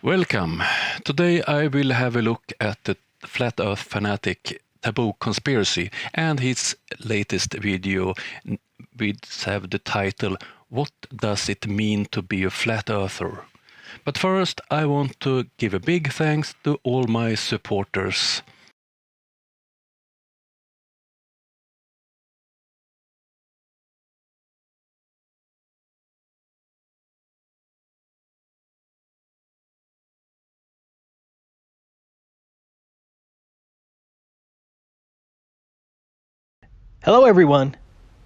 Welcome. Today I will have a look at the flat earth fanatic Taboo Conspiracy and his latest video which have the title What Does It Mean to Be a Flat Earther? But first I want to give a big thanks to all my supporters. Hello everyone,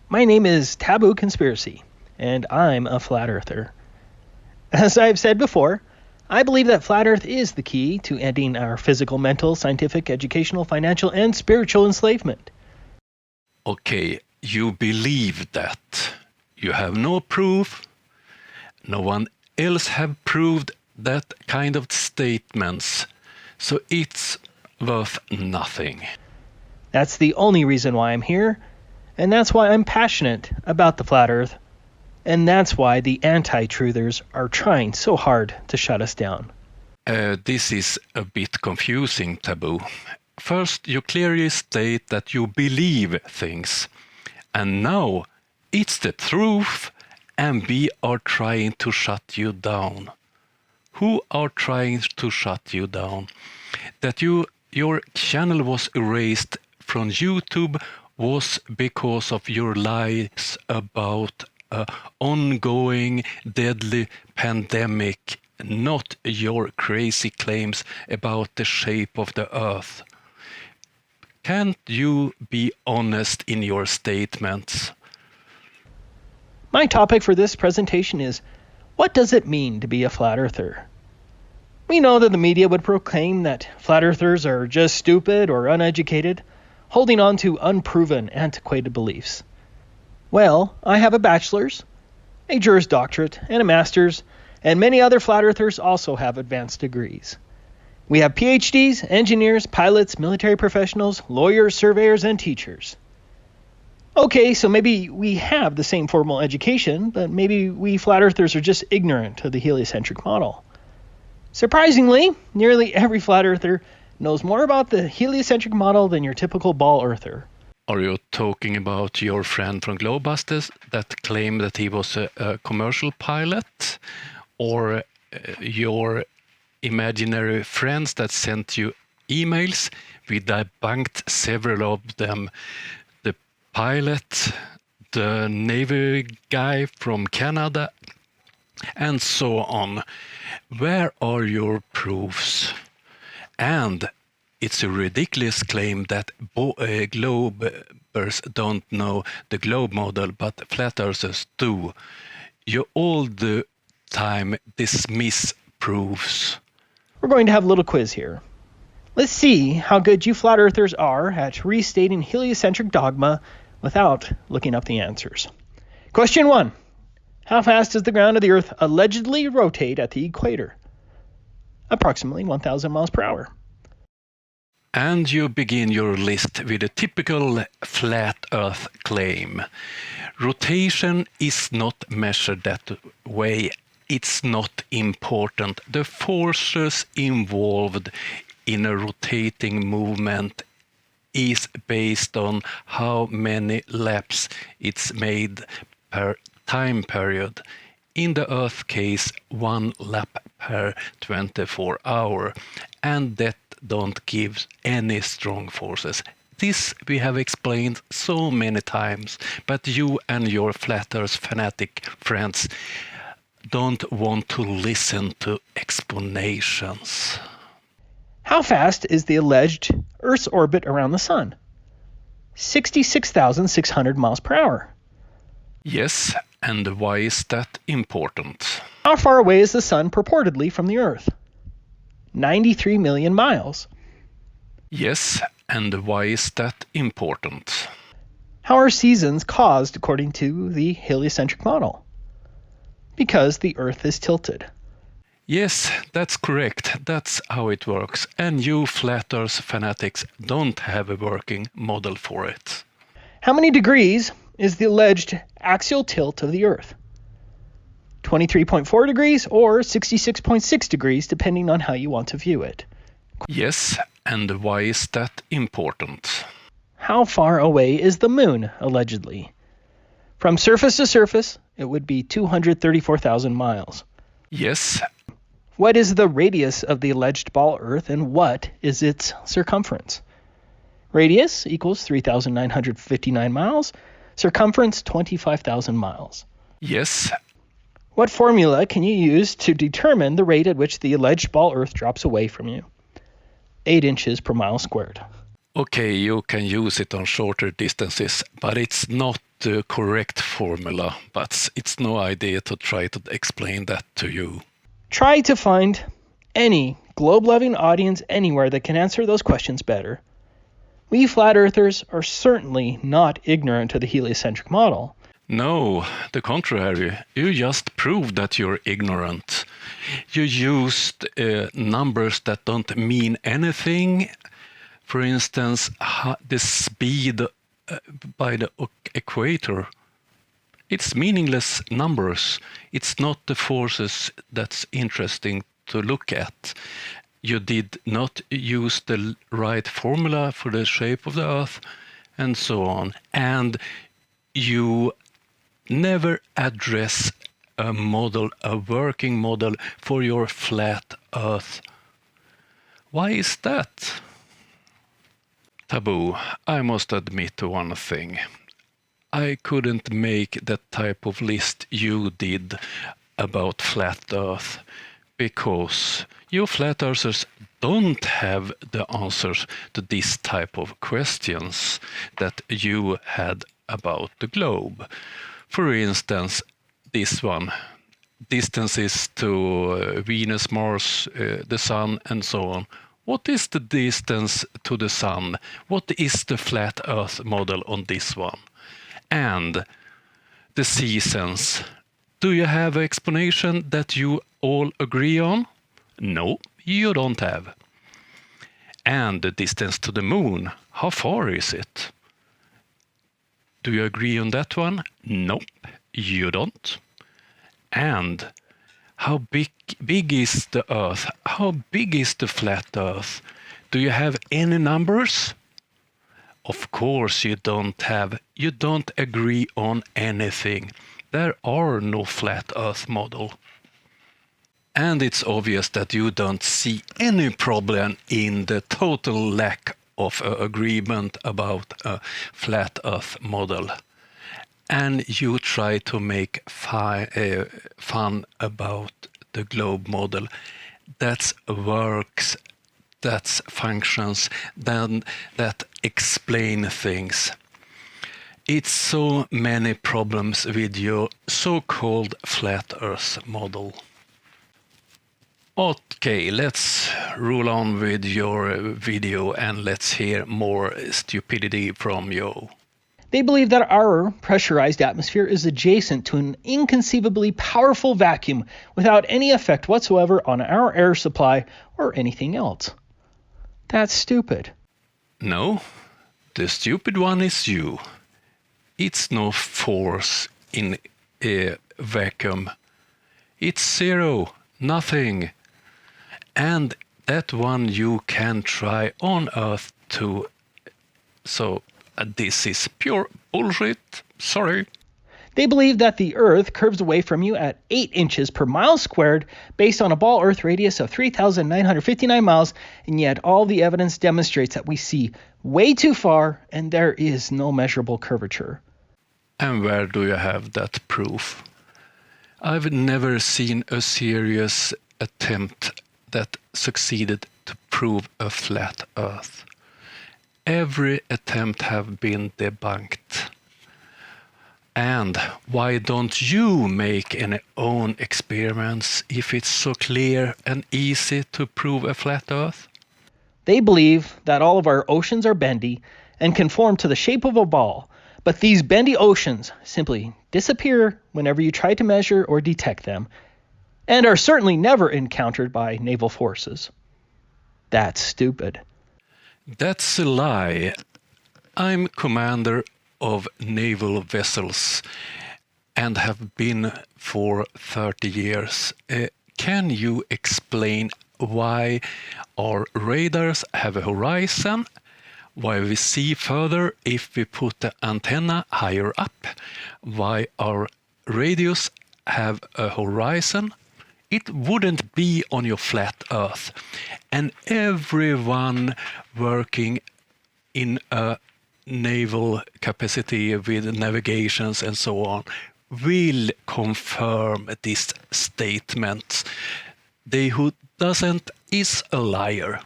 my name is Taboo Conspiracy, and I'm a flat earther. As I've said before, I believe that flat earth is the key to ending our physical, mental, scientific, educational, financial, and spiritual enslavement. Okay, you believe that. You have no proof. No one else have proved that kind of statements, so it's worth nothing. That's the only reason why I'm here, and that's why I'm passionate about the flat earth, and that's why the anti-truthers are trying so hard to shut us down. This is a bit confusing, Taboo. First, you clearly state that you believe things, and now it's the truth, and we are trying to shut you down. Who are trying to shut you down? That your channel was erased from YouTube was because of your lies about an ongoing deadly pandemic, not your crazy claims about the shape of the earth. Can't you be honest in your statements? My topic for this presentation is, what does it mean to be a flat earther? We know that the media would proclaim that flat earthers are just stupid or uneducated, holding on to unproven, antiquated beliefs. Well, I have a bachelor's, a Juris Doctorate, and a master's, and many other flat earthers also have advanced degrees. We have PhDs, engineers, pilots, military professionals, lawyers, surveyors, and teachers. Okay, so maybe we have the same formal education, but maybe we flat earthers are just ignorant of the heliocentric model. Surprisingly, nearly every flat earther knows more about the heliocentric model than your typical ball earther. Are you talking about your friend from Globebusters that claimed that he was a commercial pilot? Or your imaginary friends that sent you emails? We debunked several of them. The pilot, the Navy guy from Canada, and so on. Where are your proofs? And it's a ridiculous claim that Globers don't know the globe model, but flat earthers do. You all the time dismiss proofs. We're going to have a little quiz here. Let's see how good you flat earthers are at restating heliocentric dogma without looking up the answers. Question 1. How fast does the ground of the Earth allegedly rotate at the equator? Approximately 1,000 miles per hour. And you begin your list with a typical flat earth claim. Rotation is not measured that way. It's not important. The forces involved in a rotating movement is based on how many laps it's made per time period. In the Earth case, 1 lap per 24 hours, and that don't give any strong forces. This we have explained so many times, but you and your flat earth fanatic friends don't want to listen to explanations. How fast is the alleged Earth's orbit around the Sun? 66,600 miles per hour. Yes, and why is that important? How far away is the Sun purportedly from the Earth? 93 million miles. Yes, and why is that important? How are seasons caused according to the heliocentric model? Because the Earth is tilted. Yes, that's correct. That's how it works. And you flat earth fanatics don't have a working model for it. How many degrees is the alleged axial tilt of the Earth? 23.4 degrees, or 66.6 degrees, depending on how you want to view it. Yes, and why is that important? How far away is the moon, allegedly? From surface to surface, it would be 234,000 miles. Yes. What is the radius of the alleged ball Earth, and what is its circumference? Radius equals 3,959 miles. Circumference, 25,000 miles. Yes. What formula can you use to determine the rate at which the alleged ball Earth drops away from you? 8 inches per mile squared. Okay, you can use it on shorter distances, but it's not the correct formula. But it's no idea to try to explain that to you. Try to find any globe-loving audience anywhere that can answer those questions better. We flat earthers are certainly not ignorant of the heliocentric model. No, the contrary. You just proved that you're ignorant. You used numbers that don't mean anything. For instance, the speed by the equator. It's meaningless numbers. It's not the forces that's interesting to look at. You did not use the right formula for the shape of the Earth, and so on. And you never address a model, a working model for your flat Earth. Why is that? Taboo, I must admit to one thing. I couldn't make that type of list you did about flat Earth because you flat earthers don't have the answers to this type of questions that you had about the globe. For instance, this one, distances to Venus, Mars, the Sun, and so on. What is the distance to the Sun? What is the flat Earth model on this one? And the seasons. Do you have an explanation that you all agree on? No, you don't have. And the distance to the moon, how far is it? Do you agree on that one? Nope, you don't. And how big is the Earth? How big is the flat Earth? Do you have any numbers? Of course you don't have. You don't agree on anything. There are no flat Earth model. And it's obvious that you don't see any problem in the total lack of agreement about a flat Earth model. And you try to make fun about the globe model. That works, that functions, then that explain things. It's so many problems with your so-called flat Earth model. Okay, let's roll on with your video and let's hear more stupidity from you. They believe that our pressurized atmosphere is adjacent to an inconceivably powerful vacuum without any effect whatsoever on our air supply or anything else. That's stupid. No, the stupid one is you. It's no force in a vacuum. It's zero, nothing. And that one you can try on Earth too. So this is pure bullshit. Sorry. They believe that the Earth curves away from you at 8 inches per mile squared based on a ball Earth radius of 3,959 miles, and yet all the evidence demonstrates that we see way too far and there is no measurable curvature. And where do you have that proof? I've never seen a serious attempt that succeeded to prove a flat Earth. Every attempt have been debunked. And why don't you make any own experiments if it's so clear and easy to prove a flat Earth? They believe that all of our oceans are bendy and conform to the shape of a ball, but these bendy oceans simply disappear whenever you try to measure or detect them, and are certainly never encountered by naval forces. That's stupid. That's a lie. I'm commander of naval vessels. and have been for 30 years. Can you explain why our radars have a horizon, why we see further if we put the antenna higher up, why our radios have a horizon? It wouldn't be on your flat Earth. And everyone working in a naval capacity with navigations and so on will confirm this statement. They who doesn't is a liar.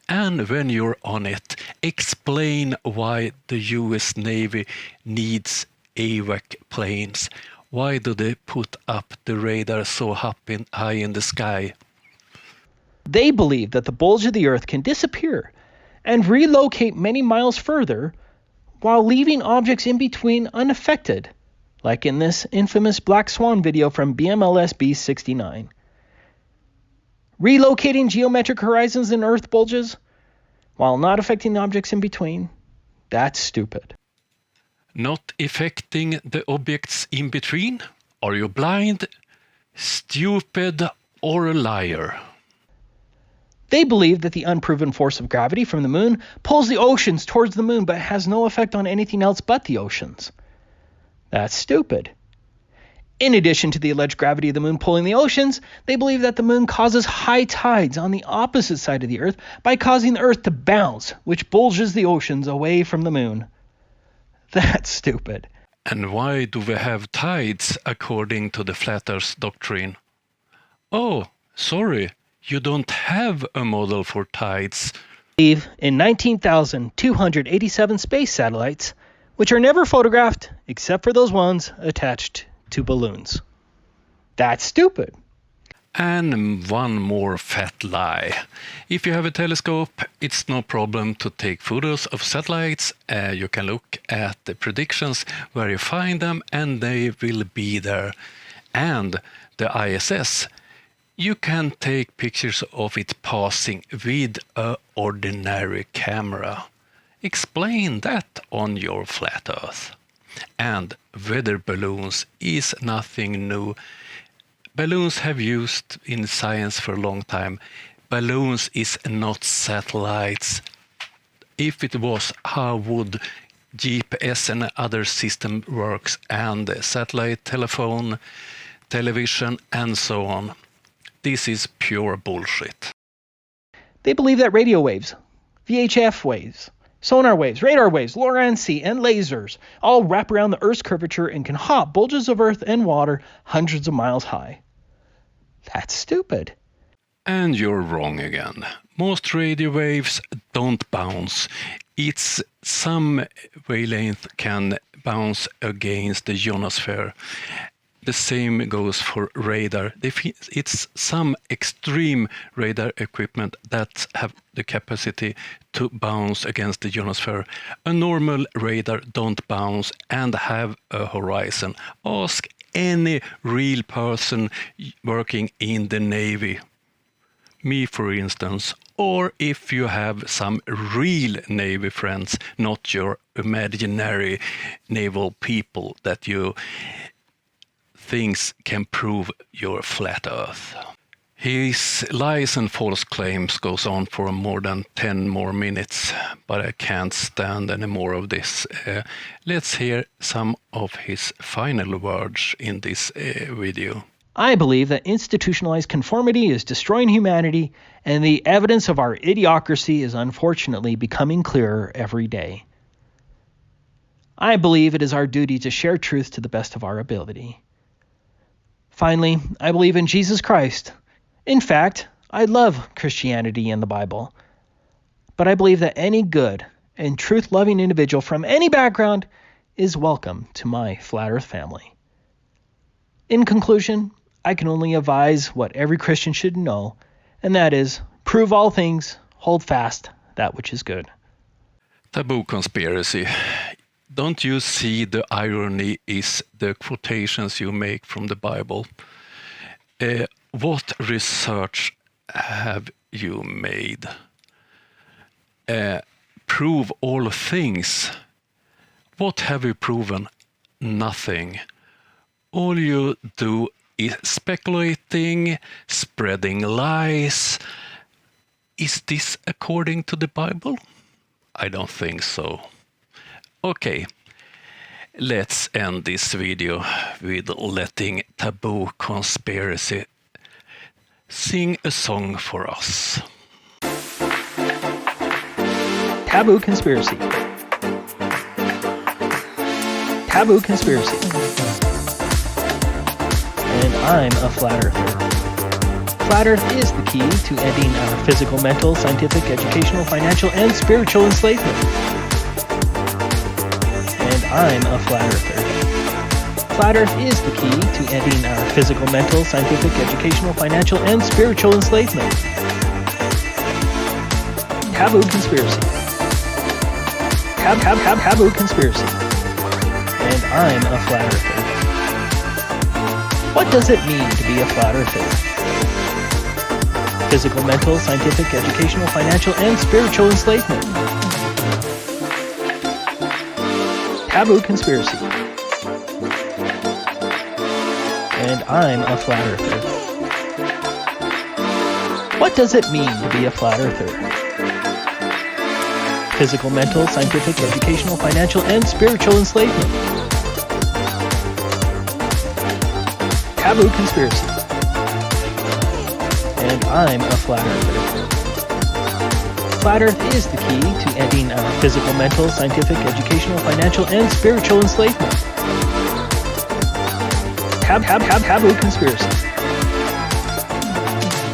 And when you're on it, explain why the US Navy needs AWAC planes. Why do they put up the radar so high in the sky? They believe that the bulge of the Earth can disappear and relocate many miles further while leaving objects in between unaffected, like in this infamous Black Swan video from BMLS B69. Relocating geometric horizons in Earth bulges while not affecting the objects in between, that's stupid. Not affecting the objects in between? Are you blind, stupid, or a liar? They believe that the unproven force of gravity from the moon pulls the oceans towards the moon but has no effect on anything else but the oceans. That's stupid. In addition to the alleged gravity of the moon pulling the oceans, they believe that the moon causes high tides on the opposite side of the Earth by causing the Earth to bounce, which bulges the oceans away from the moon. That's stupid. And why do we have tides according to the Flat Earth doctrine? Oh, sorry, you don't have a model for tides. In 19,287 space satellites, which are never photographed except for those ones attached to balloons. That's stupid. And one more fat lie. If you have a telescope, it's no problem to take photos of satellites. You can look at the predictions where you find them and they will be there. And the ISS, you can take pictures of it passing with an ordinary camera. Explain that on your flat Earth. And weather balloons is nothing new. Balloons have used in science for a long time. Balloons is not satellites. If it was, how would GPS and other system works and satellite telephone, television and so on? This is pure bullshit. They believe that radio waves, VHF waves, sonar waves, radar waves, Lorentz and lasers all wrap around the Earth's curvature and can hop bulges of Earth and water hundreds of miles high. That's stupid. And you're wrong again. Most radio waves don't bounce. It's some wavelength can bounce against the ionosphere. The same goes for radar. It's some extreme radar equipment that have the capacity to bounce against the ionosphere. A normal radar don't bounce and have a horizon. Ask any real person working in the Navy. Me, for instance. Or if you have some real Navy friends, not your imaginary naval people that you things can prove your flat Earth. His lies and false claims goes on for more than 10 more minutes, but I can't stand any more of this. Let's hear some of his final words in this video. I believe that institutionalized conformity is destroying humanity, and the evidence of our idiocracy is unfortunately becoming clearer every day. I believe it is our duty to share truth to the best of our ability. Finally, I believe in Jesus Christ. In fact, I love Christianity and the Bible. But I believe that any good and truth-loving individual from any background is welcome to my Flat Earth family. In conclusion, I can only advise what every Christian should know, and that is, prove all things, hold fast that which is good. Taboo Conspiracy. Don't you see the irony is the quotations you make from the Bible? What research have you made? Prove all things. What have you proven? Nothing. All you do is speculating, spreading lies. Is this according to the Bible? I don't think so. Okay, let's end this video with letting Taboo Conspiracy sing a song for us. Taboo Conspiracy. Taboo Conspiracy. And I'm a flat earther. Flat Earth is the key to ending our physical, mental, scientific, educational, financial, and spiritual enslavement. And I'm a flat earther. Flat Earth is the key to ending our physical, mental, scientific, educational, financial, and spiritual enslavement. Taboo Conspiracy. Taboo Conspiracy. And I'm a flat earther. What does it mean to be a flat earther? Physical, mental, scientific, educational, financial, and spiritual enslavement. Taboo Conspiracy. And I'm a flat earther. What does it mean to be a flat earther? Physical, mental, scientific, educational, financial, and spiritual enslavement. Taboo Conspiracy. And I'm a flat earther. Flat Earth is the key to ending our physical, mental, scientific, educational, financial, and spiritual enslavement. Taboo Conspiracy.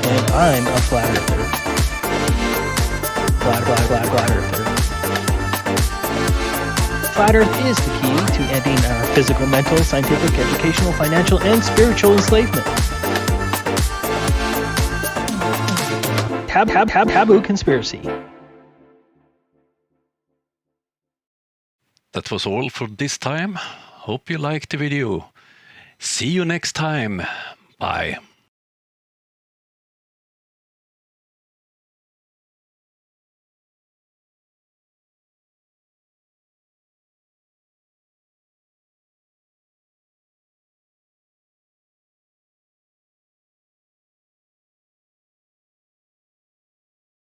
And I'm a flat earther. Flat earther. Flat Earth is the key to ending our physical, mental, scientific, educational, financial, and spiritual enslavement. Taboo Conspiracy. That was all for this time. Hope you liked the video. See you next time. Bye.